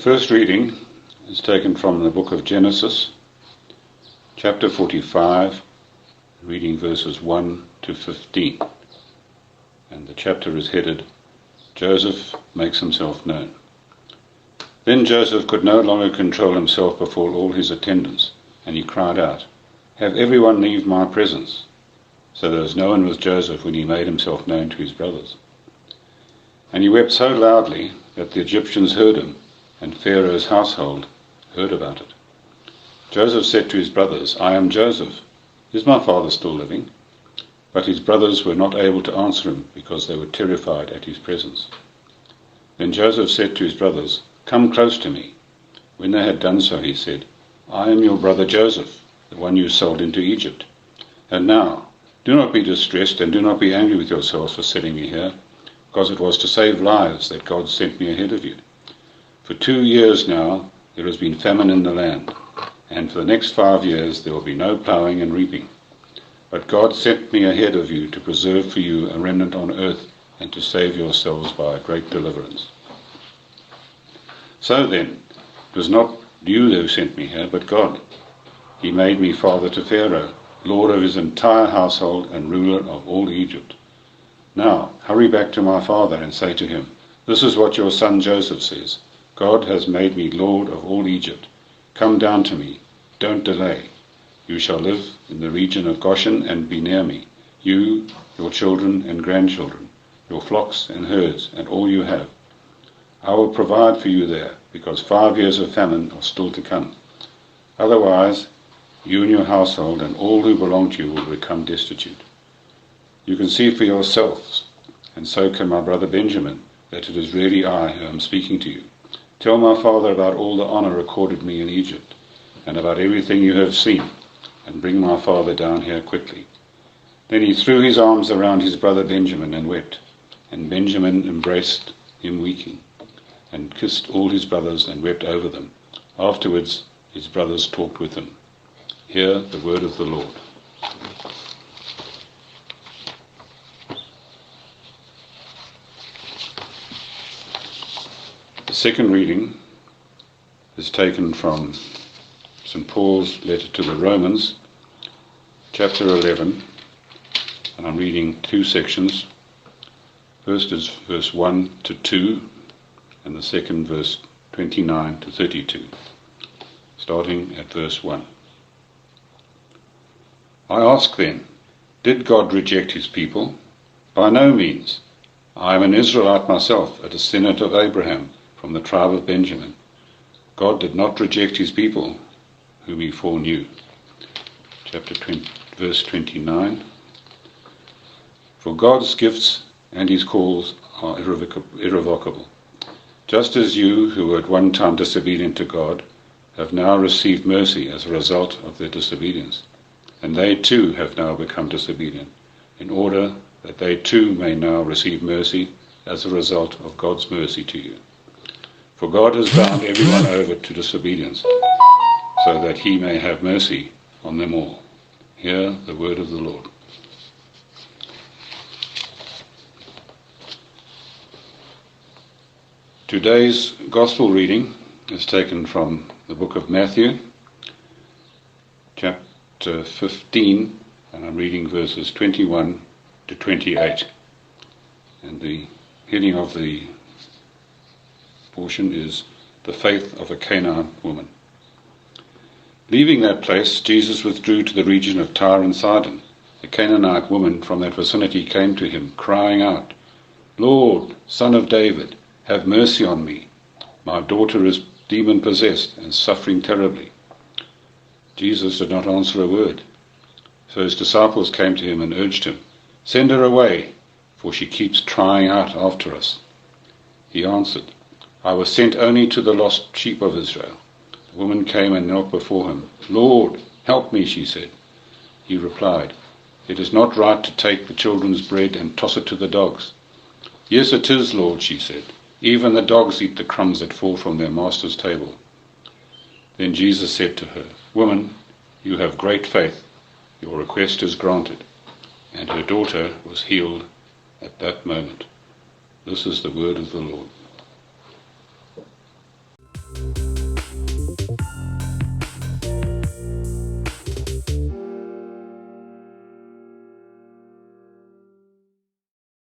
first reading is taken from the book of Genesis, chapter 45, reading verses 1 to 15. And the chapter is headed, Joseph Makes Himself Known. Then Joseph could no longer control himself before all his attendants, and he cried out, "Have everyone leave my presence." So there was no one with Joseph when he made himself known to his brothers. And he wept so loudly that the Egyptians heard him, and Pharaoh's household heard about it. Joseph said to his brothers, "I am Joseph. Is my father still living?" But his brothers were not able to answer him, because they were terrified at his presence. Then Joseph said to his brothers, "Come close to me." When they had done so, he said, "I am your brother Joseph, the one you sold into Egypt. And now, do not be distressed and do not be angry with yourselves for sending me here, because it was to save lives that God sent me ahead of you. For 2 years now there has been famine in the land, and for the next 5 years there will be no ploughing and reaping. But God sent me ahead of you to preserve for you a remnant on earth and to save yourselves by a great deliverance. So then, it was not you who sent me here, but God. He made me father to Pharaoh, lord of his entire household and ruler of all Egypt. Now, hurry back to my father and say to him, 'This is what your son Joseph says. God has made me lord of all Egypt. Come down to me. Don't delay. You shall live in the region of Goshen and be near me, you, your children and grandchildren, your flocks and herds, and all you have. I will provide for you there, because 5 years of famine are still to come. Otherwise, you and your household and all who belong to you will become destitute. You can see for yourselves, and so can my brother Benjamin, that it is really I who am speaking to you. Tell my father about all the honor accorded me in Egypt, and about everything you have seen, and bring my father down here quickly." Then he threw his arms around his brother Benjamin and wept, and Benjamin embraced him weeping, and kissed all his brothers and wept over them. Afterwards his brothers talked with him. Hear the word of the Lord. The second reading is taken from St. Paul's letter to the Romans, chapter 11, and I'm reading 2 sections. First is verse 1 to 2, and the second verse 29 to 32, starting at verse 1. I ask then, did God reject his people? By no means. I am an Israelite myself, a descendant of Abraham, from the tribe of Benjamin. God did not reject his people, whom he foreknew. Chapter 20, verse 29. For God's gifts and his calls are irrevocable. Just as you, who were at one time disobedient to God, have now received mercy as a result of their disobedience, and they too have now become disobedient, in order that they too may now receive mercy as a result of God's mercy to you. For God has bound everyone over to disobedience, so that he may have mercy on them all. Hear the word of the Lord. Today's Gospel reading is taken from the book of Matthew, chapter 15, and I'm reading verses 21 to 28. And the heading of the portion is The Faith of a Canaanite Woman. Leaving that place, Jesus withdrew to the region of Tyre and Sidon. A Canaanite woman from that vicinity came to him, crying out, "Lord, Son of David, have mercy on me. My daughter is demon-possessed and suffering terribly." Jesus did not answer a word. So his disciples came to him and urged him, "Send her away, for she keeps crying out after us." He answered, "I was sent only to the lost sheep of Israel." The woman came and knelt before him. "Lord, help me," she said. He replied, "It is not right to take the children's bread and toss it to the dogs." "Yes, it is, Lord," she said. "Even the dogs eat the crumbs that fall from their master's table." Then Jesus said to her, "Woman, you have great faith. Your request is granted." And her daughter was healed at that moment. This is the word of the Lord.